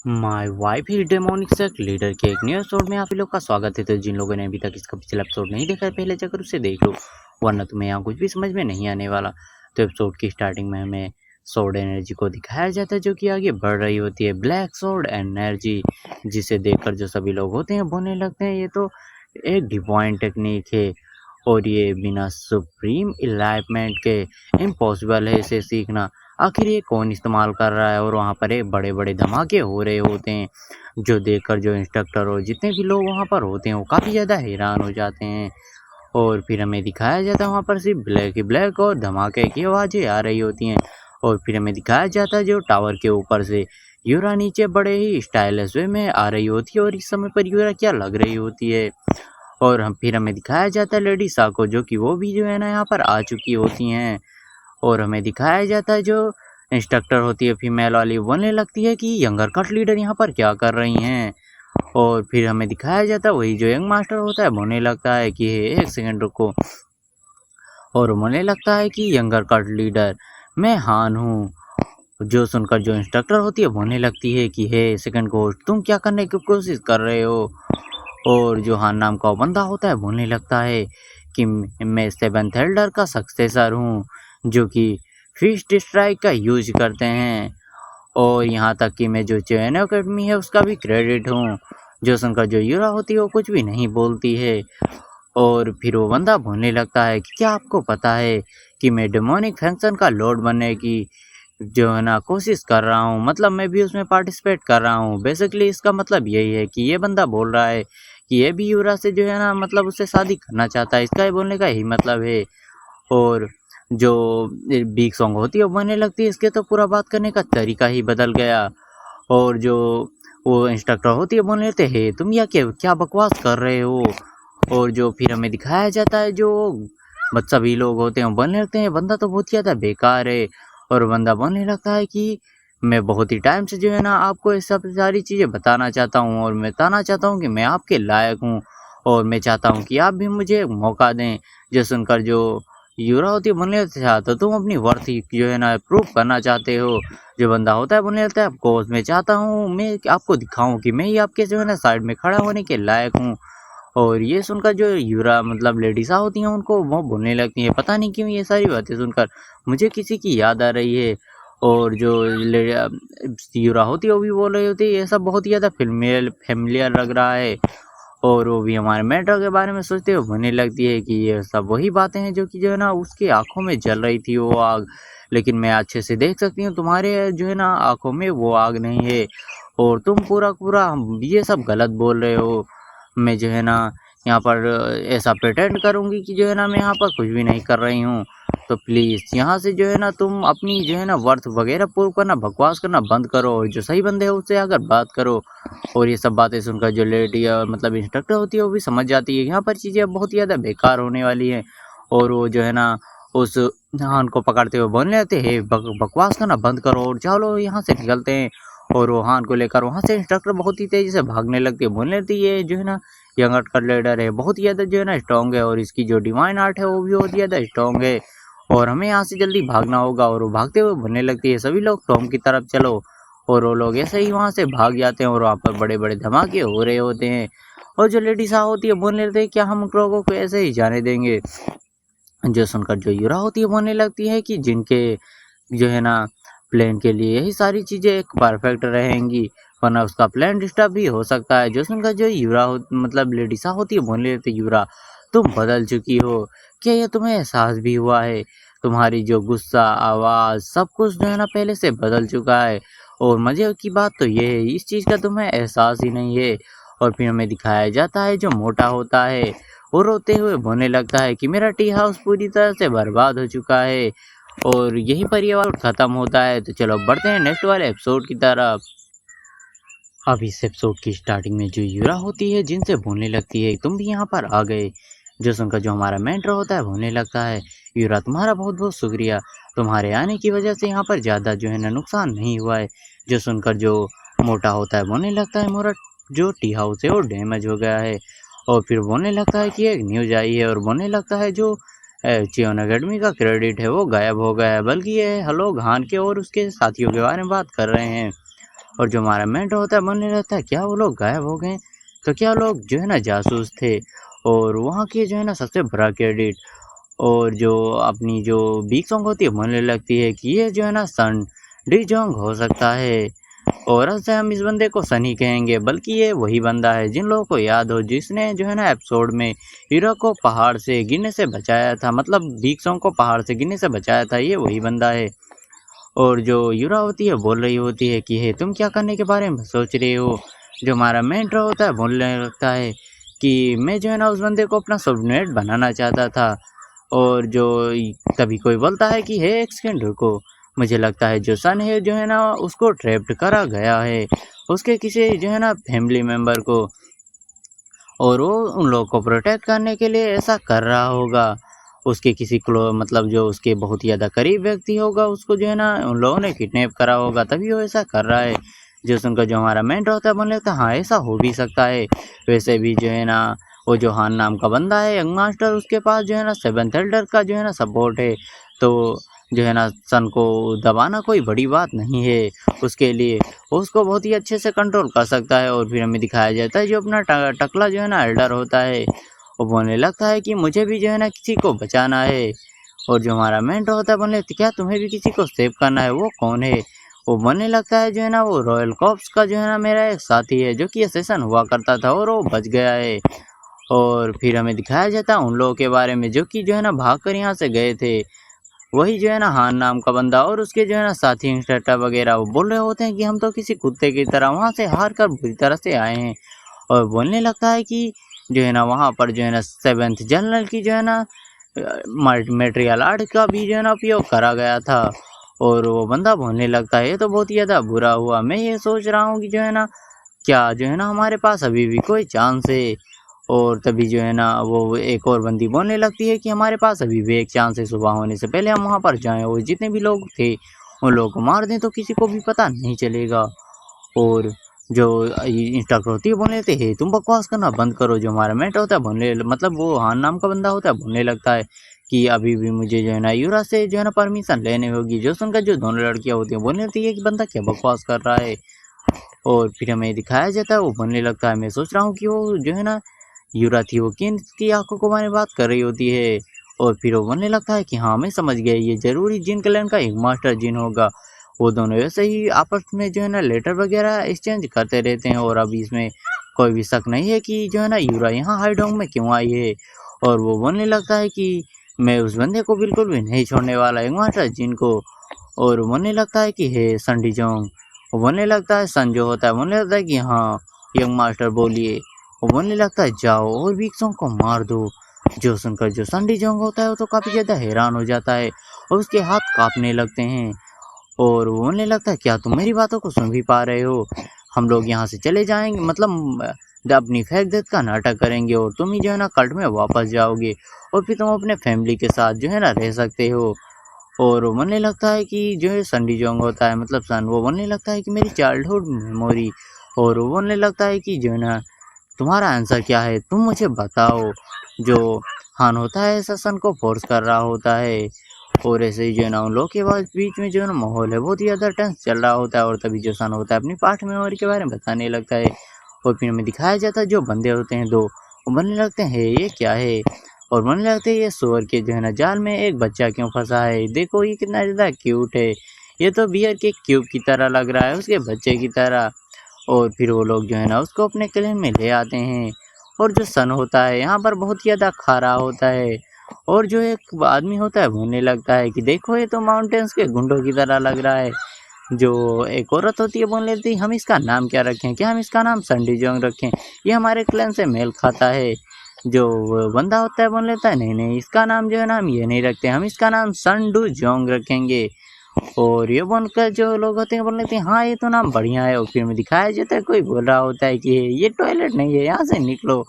My wife is demonic sect leader के एक new episode में आप ही लोग का स्वागत है। तो जिन लोगों ने अभी तक इसका पिछला एपिसोड नहीं देखा है पहले जाकर उसे देख लो, वरना तुम्हें यहाँ कुछ भी समझ में नहीं आने वाला। तो एपिसोड की स्टार्टिंग में हमें सोर्ड एनर्जी को दिखाया जाता है जो कि आगे बढ़ रही होती है, ब्लैक सोर्ड एनर्जी, जिसे देखकर जो सभी लोग होते हैं बोलने लगते हैं ये तो एक डिवाइन टेक्निक है और ये बिना सुप्रीम इलाइटमेंट के इम्पॉसिबल है इसे सीखना। आखिर ये कौन इस्तेमाल कर रहा है? और वहाँ पर एक बड़े बड़े धमाके हो रहे होते हैं जो देखकर जो इंस्ट्रक्टर और जितने भी लोग वहाँ पर होते हैं वो काफ़ी ज़्यादा हैरान हो जाते हैं। और फिर हमें दिखाया जाता है वहाँ पर सिर्फ ब्लैक ही ब्लैक और धमाके की आवाज़ें आ रही होती हैं। और फिर हमें दिखाया जाता है जो टावर के ऊपर से यूरा नीचे बड़े ही स्टाइलिश वे में आ रही होती है और इस समय पर यूरा क्या लग रही होती है। और हम फिर हमें दिखाया जाता है लेडी साको जो कि वो भी जो है ना यहाँ पर आ चुकी होती हैं। और हमें दिखाया जाता है जो इंस्ट्रक्टर होती है फीमेल वाली बोलने लगती है कि यंगर कट लीडर यहाँ पर क्या कर रही हैं। और फिर हमें दिखाया जाता है वही जो यंग मास्टर होता है बोलने लगता है कि एक सेकंड रुको। और बोलने लगता है कि यंगर कट लीडर मैं हान हूँ। जो सुनकर जो इंस्ट्रक्टर होती है बोलने लगती है कि हे सेकंड कोच तुम क्या करने की कोशिश कर रहे हो। और जो हान नाम का बंदा होता है बोलने लगता है कि मैं सेवेंथ एल्डर का सक्सेसर हूँ जो कि फिस्ट स्ट्राइक का यूज करते हैं। और यहाँ तक कि मैं जो चैन अकेडमी है उसका भी क्रेडिट हूँ। जो सुनकर जो यूरा होती है वो कुछ भी नहीं बोलती है। और फिर वो बंदा बोलने लगता है कि क्या आपको पता है कि मैं डेमोनिक फंक्शन का लॉर्ड बनने की जो है ना कोशिश कर रहा हूँ, मतलब मैं भी उसमें पार्टिसिपेट कर रहा हूँ। बेसिकली इसका मतलब यही है कि ये बंदा बोल रहा है कि ये भी युवराज से जो है ना मतलब उससे शादी करना चाहता है, इसका ये बोलने का यही मतलब है। और जो बिग सॉन्ग होती है वो बनने लगती है, इसके तो पूरा बात करने का तरीका ही बदल गया। और जो वो इंस्ट्रक्टर होती है बोलने लगते हैं तुम यह क्या क्या बकवास कर रहे हो। और जो फिर हमें दिखाया जाता है जो बच्चा भी लोग होते हैं वो बोलने लगते हैं बंदा तो बहुत ही ज़्यादा बेकार है। और बंदा बोलने लगता है कि मैं बहुत ही टाइम से जो है ना आपको ये सब सारी चीज़ें बताना चाहता हूँ और मैं बताना चाहता हूँ कि मैं आपके लायक हूँ और मैं चाहता हूँ कि आप भी मुझे एक मौका दें। जो सुनकर जो यूरा होती है बोलने लगता है तो तुम अपनी वर्थ जो है ना प्रूव करना चाहते हो। जो बंदा होता है बोलने लगता है ऑफकोर्स मैं चाहता हूँ मैं आपको दिखाऊं कि मैं ही आपके जो है ना साइड में खड़ा होने के लायक हूँ। और ये सुनकर जो यूरा मतलब लेडीज़ होती हैं उनको वो बोलने लगती हैं पता नहीं क्यों ये सारी बातें सुनकर मुझे किसी की याद आ रही है। और जो यूरा होती है वो भी बोल रही होती है ये सब बहुत ही ज़्यादा फेमिलियर लग रहा है। और वो भी हमारे मेंटर के बारे में सोचते हुए होने लगती है कि ये सब वही बातें हैं जो कि जो है ना उसकी आंखों में जल रही थी वो आग, लेकिन मैं अच्छे से देख सकती हूँ तुम्हारे जो है ना आंखों में वो आग नहीं है और तुम पूरा पूरा ये सब गलत बोल रहे हो। मैं जो है ना यहाँ पर ऐसा प्रिटेंड करूँगी कि जो है ना मैं यहाँ पर कुछ भी नहीं कर रही हूँ। तो प्लीज़ यहाँ से जो है ना तुम अपनी जो है ना वर्थ वगैरह प्रूव करना बकवास करना बंद करो और जो सही बंदे हैं उससे अगर बात करो। और ये सब बातें सुनकर जो लेडी मतलब इंस्ट्रक्टर होती है वो भी समझ जाती है यहाँ पर चीज़ें बहुत ही ज़्यादा बेकार होने वाली हैं। और वो जो है ना उस हान को पकड़ते हुए बोलने लगते हैं बकवास करना बंद करो और चलो यहाँ से निकलते हैं। और वो हान को लेकर वहाँ से इंस्ट्रक्टर बहुत ही तेज़ी से भागने लगती है बोलने लगती है जो है ना यंग कट लीडर है बहुत ही ज़्यादा जो है ना स्ट्रॉन्ग है और इसकी जो डिवाइन आर्ट है वो भी बहुत ही ज़्यादा स्ट्रॉन्ग है और हमें यहाँ से जल्दी भागना होगा। और वो भागते हुए बोलने लगती है सभी लोग टॉम की तरफ चलो। और वो लोग ऐसे ही वहाँ से भाग जाते हैं और वहाँ पर बड़े बड़े धमाके हो रहे होते हैं। और जो लेडी साहब होती है बोलने लगती है क्या हम उन लोगों को ऐसे ही जाने देंगे। जो सुनकर जो युरा होती है बोलने लगती है कि जिनके जो है ना प्लेन के लिए यही सारी चीज़ें एक परफेक्ट रहेंगी वरना उसका प्लान डिस्टर्ब भी हो सकता है। जो सुनकर जो युरा हो मतलब लेडीसा होती है बोलने लगती है युरा तुम बदल चुकी हो, क्या ये तुम्हें एहसास भी हुआ है? तुम्हारी जो गुस्सा आवाज़ सब कुछ जो है ना पहले से बदल चुका है और मज़े की बात तो ये है इस चीज़ का तुम्हें एहसास ही नहीं है। और फिर हमें दिखाया जाता है जो मोटा होता है वो रोते हुए बोलने लगता है कि मेरा टी हाउस पूरी तरह से बर्बाद हो चुका है और यहीं पर ये वाला खत्म होता है। तो चलो बढ़ते हैं नेक्स्ट वाले एपिसोड की तरफ। अब इस एपिसोड की स्टार्टिंग में जो यूरा होती है जिनसे बोलने लगती है तुम भी यहाँ पर आ गए। जो सुनकर जो हमारा मेंटर होता है बोलने लगता है यूरा तुम्हारा बहुत बहुत शुक्रिया, तुम्हारे आने की वजह से यहाँ पर ज़्यादा जो है ना नुकसान नहीं हुआ है। जो सुनकर जो मोटा होता है बोलने लगता है मोरा जो टी हाउस है वो डैमेज हो गया है। और फिर बोलने लगता है कि एक न्यूज़ आई है और बोलने लगता है जो चियोन अकेडमी का क्रेडिट है वो गायब हो गया है, बल्कि ये हेलो घान के और उसके साथियों के बारे में बात कर रहे हैं। और जो हमारा मेंटर होता है बोलने लगता है क्या वो लोग गायब हो गए, तो क्या लोग जो है ना जासूस थे और वहाँ के जो है ना सबसे बड़ा क्रेडिट। और जो अपनी जो बीक सॉन्ग होती है बोलने लगती है कि ये जो है ना सन डी जोंग हो सकता है। और ऐसे हम इस बंदे को सनी कहेंगे, बल्कि ये वही बंदा है जिन लोगों को याद हो जिसने जो है ना एपिसोड में हीरो को पहाड़ से गिरने से बचाया था, मतलब बीक सॉन्ग को पहाड़ से गिरने से बचाया था, ये वही बंदा है। और जो युरा होती है बोल रही होती है कि हे तुम क्या करने के बारे में सोच रहे हो। जो हमारा मेंटर होता है बोलने लगता है कि मैं जो है ना उस बंदे को अपना सबनेट बनाना चाहता था। और जो कभी कोई बोलता है कि हे एक सेकंड रुको, मुझे लगता है जो सन है जो है ना उसको ट्रैप्ड करा गया है उसके किसी जो है ना फैमिली मेंबर को, और वो उन लोगों को प्रोटेक्ट करने के लिए ऐसा कर रहा होगा। उसके किसी क्लो मतलब जो उसके बहुत ही ज़्यादा करीब व्यक्ति होगा उसको जो है ना उन लोगों ने किडनैप करा होगा, तभी वो ऐसा कर रहा है। जो सुनकर जो हमारा मेंटर होता है बोलने लगता है हाँ ऐसा हो भी सकता है। वैसे भी जो है ना वो जो हान नाम का बंदा है यंग मास्टर, उसके पास जो है ना सेवंथ एल्डर का जो है ना सपोर्ट है। तो जो है ना सन को दबाना कोई बड़ी बात नहीं है उसके लिए, उसको बहुत ही अच्छे से कंट्रोल कर सकता है। और फिर हमें दिखाया जाता है जो अपना टकला जो है ना एल्डर होता है वो बोलने लगता है कि मुझे भी जो है ना किसी को बचाना है। और जो हमारा मेंटर होता है बोलने लगता है क्या तुम्हें भी किसी को सेव करना है, वो कौन है। वो बोलने लगता है जो है ना वो रॉयल कॉप्स का जो है ना मेरा एक साथी है जो कि असेसन हुआ करता था और वो बच गया है। और फिर हमें दिखाया जाता है उन लोगों के बारे में जो कि जो है ना भाग कर यहाँ से गए थे। वही जो है ना हान नाम का बंदा और उसके जो है ना साथी इंस्ट्रक्टर वगैरह वो बोल रहे होते हैं कि हम तो किसी कुत्ते की तरह वहाँ से हार कर बुरी तरह से आए हैं। और बोलने लगता है कि जो है ना वहाँ पर जो है ना सेवेंथ जनरल की जो है ना मटेरियल आर्ट का भी जो है ना उपयोग करा गया था। और वो बंदा बोलने लगता है ये तो बहुत ही ज़्यादा बुरा हुआ, मैं ये सोच रहा हूँ कि जो है ना क्या जो है ना हमारे पास अभी भी कोई चांस है। और तभी जो है ना वो एक और बंदी बोलने लगती है कि हमारे पास अभी भी एक चांस है, सुबह होने से पहले हम वहाँ पर जाएं और जितने भी लोग थे उन लोगों को मार दें तो किसी को भी पता नहीं चलेगा। और जो इंस्ट्रक्टर होती है बोलने लगते हैं तुम बकवास करना बंद करो। जो हमारा मेट होता है बोलने मतलब वो हान नाम का बंदा होता है बोलने लगता है कि अभी भी मुझे जो है ना यूरा से जो है ना परमिशन लेने होगी। जो सुनकर जो दोनों लड़कियां होती हैं बोलने लगती है कि बंदा क्या बकवास कर रहा है। और फिर हमें दिखाया जाता है वो बोलने लगता है मैं सोच रहा हूँ कि वो जो है ना यूरा थी वो किन की आंखों को बारे में बात कर रही होती है। और फिर वो बोलने लगता है कि हाँ मैं समझ गया ये जरूरी जिन कल्याण का एक मास्टर जिन होगा। वो दोनों ऐसे ही आपस में जो है ना लेटर वगैरह एक्सचेंज करते रहते हैं और अभी इसमें कोई भी शक नहीं है कि जो है ना यूरा यहाँ हाईडोंग में क्यों आई है। और वो बोलने लगता है कि मैं उस बंदे को बिल्कुल भी नहीं छोड़ने वाला एक मास्टर जिन को। और वो बोलने लगता है कि हे संडी जोंग। वो बोलने लगता है सन जो होता है बोलने लगता है कि हाँ यंग मास्टर बोलिए। वो बोलने लगता है जाओ और वीक्सों को मार दो। जो सुनकर जो संडी जोंग होता है वो तो काफी ज्यादा हैरान हो जाता है और उसके हाथ कांपने लगते हैं। और वो बोलने लगता है क्या तुम मेरी बातों को सुन भी पा रहे हो, हम लोग यहाँ से चले जाएंगे मतलब अपनी फेंक देत का नाटक करेंगे और तुम ही जो है ना कल्ट में वापस जाओगे और फिर तुम अपने फैमिली के साथ जो है ना रह सकते हो। और वो बोलने लगता है कि जो है संडी जोंग होता है मतलब सन, वो बोलने लगता है कि मेरी चाइल्डहुड मेमोरी। और वो बोलने लगता है कि जो है ना तुम्हारा आंसर क्या है तुम मुझे बताओ। जो हान होता है ऐसा सन को फोर्स कर रहा होता है। और ऐसे ही जो है ना उन लोगों के बीच में जो है ना माहौल है बहुत ही ज़्यादा टेंस चल रहा होता है। और तभी जो सन होता है अपनी पास्ट मेमोरी के बारे में बताने लगता है। और फिर हमें दिखाया जाता है जो बंदे होते हैं दो वो बनने लगते हैं ये क्या है। और बनने लगते हैं ये सुअर के जो है ना जाल में एक बच्चा क्यों फंसा है, देखो ये कितना ज़्यादा क्यूट है, ये तो बियर के क्यूब की तरह लग रहा है उसके बच्चे की तरह। और फिर वो लोग जो है ना उसको अपने क्लेम में ले आते हैं। और जो सन होता है यहाँ पर बहुत ही ज़्यादा खारा होता है। और जो एक आदमी होता है बोलने लगता है कि देखो ये तो माउंटेन्स के गुंडों की तरह लग रहा है। जो एक औरत होती है बोलने लगती है हम इसका नाम क्या रखें, क्या हम इसका नाम संडी जोंग रखें, ये हमारे क्लैन से मेल खाता है। जो वो बंदा होता है बोल लेता है नहीं नहीं इसका नाम जो है ना हम ये नहीं रखते, हम इसका नाम संडू जोंग रखेंगे। और ये बनकर जो लोग होते हैं बोल लेते हैं हाँ ये तो नाम बढ़िया है। और फिर में दिखाया जाता है कोई बोल रहा होता है कि ये टॉयलेट नहीं है यहाँ से निकलो।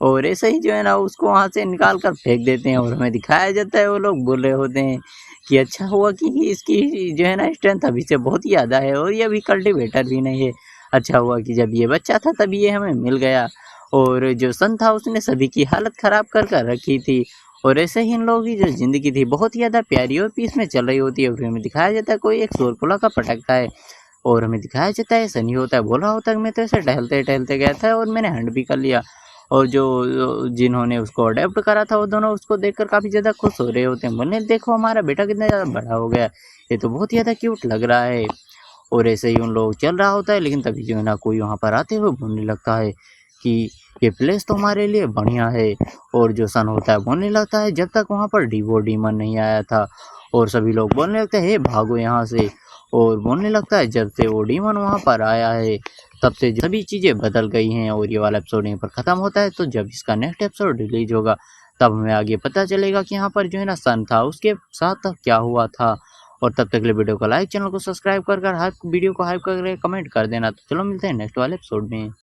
और ऐसे ही जो है ना उसको वहाँ से निकाल कर फेंक देते हैं। और हमें दिखाया जाता है वो लोग बोल रहे होते हैं कि अच्छा हुआ कि इसकी जो है ना स्ट्रेंथ अभी से बहुत ही ज़्यादा है और ये अभी कल्टीवेटर भी नहीं है। अच्छा हुआ कि जब ये बच्चा था तभी ये हमें मिल गया। और जो सन था उसने सभी की हालत ख़राब कर रखी थी। और ऐसे ही इन लोगों की जो ज़िंदगी थी बहुत ही ज़्यादा प्यारी और पीस में चल रही होती है। और फिर हमें दिखाया जाता है कोई एक शोरगुल का पटकता है और हमें दिखाया जाता है ऐसा नहीं होता है, बोल रहा होता है कि मैं तो ऐसे टहलते-टहलते गया था और मैंने हैंड भी कर लिया। और जो जिन्होंने उसको अडॉप्ट करा था वो दोनों उसको देखकर काफ़ी ज़्यादा खुश हो रहे होते हैं, बोले देखो हमारा बेटा कितना ज़्यादा बड़ा हो गया है, ये तो बहुत ही ज़्यादा क्यूट लग रहा है। और ऐसे ही उन लोग चल रहा होता है, लेकिन तभी जो है ना कोई वहाँ पर आते हुए बोलने लगता है कि ये प्लेस तो हमारे लिए बढ़िया है। और जो सन होता है बोलने लगता है जब तक वहाँ पर डीवो डीमन नहीं आया था। और सभी लोग बोलने लगते हैं हे भागो यहाँ से। और बोलने लगता है जब से वो डीमन वहाँ पर आया है तब से जो सभी चीज़ें बदल गई हैं। और ये वाला एपिसोड यहीं पर ख़त्म होता है। तो जब इसका नेक्स्ट एपिसोड रिलीज होगा तब हमें आगे पता चलेगा कि यहाँ पर जो है ना सन था उसके साथ क्या हुआ था। और तब तक के लिए वीडियो को लाइक, चैनल को सब्सक्राइब कर हर वीडियो को हाइप करके कमेंट कर देना। तो चलो मिलते हैं नेक्स्ट वाले एपिसोड में।